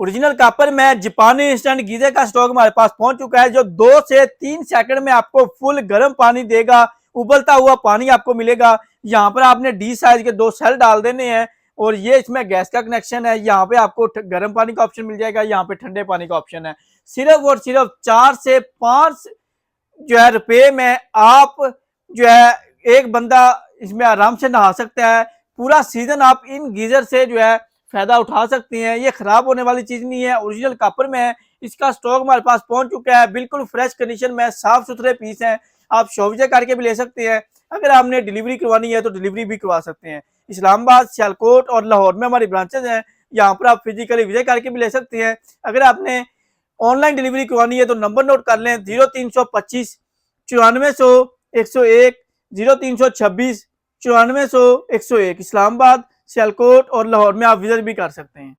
Original copper में जापानी instant geyser का स्टॉक हमारे पास पहुंच चुका है, जो 2 से 3 सेकंड में आपको फुल गर्म पानी देगा, उबलता हुआ पानी आपको मिलेगा। यहाँ पर आपने डी साइज के 2 सेल डाल देने हैं और ये इसमें गैस का कनेक्शन है। यहाँ पे आपको गर्म पानी का ऑप्शन मिल जाएगा, यहाँ पे ठंडे पानी का ऑप्शन है। सिर्फ और सिर्फ 4 से 5 जो है रुपए में आप जो है एक बंदा इसमें आराम से नहा सकता है। पूरा सीजन आप इन गीजर से जो है फायदा उठा सकते हैं। ये खराब होने वाली चीज नहीं है, ओरिजिनल कॉपर में है। इसका स्टॉक हमारे पास पहुंच चुका है, बिल्कुल फ्रेश कंडीशन में, साफ सुथरे पीस हैं। आप शॉविजा करके भी ले सकते हैं। अगर आपने डिलीवरी करवानी है तो डिलीवरी भी करवा सकते हैं। इस्लामाबाद, सियालकोट और लाहौर में हमारी ब्रांचेज हैं। यहाँ पर आप फिजिकली विजिट करके भी ले सकते हैं। अगर आपने ऑनलाइन डिलीवरी करवानी है तो नंबर नोट कर लें, 0325 9400 101, 0326 9400 101। इस्लामाबाद, सियालकोट और लाहौर में आप विजिट भी कर सकते हैं।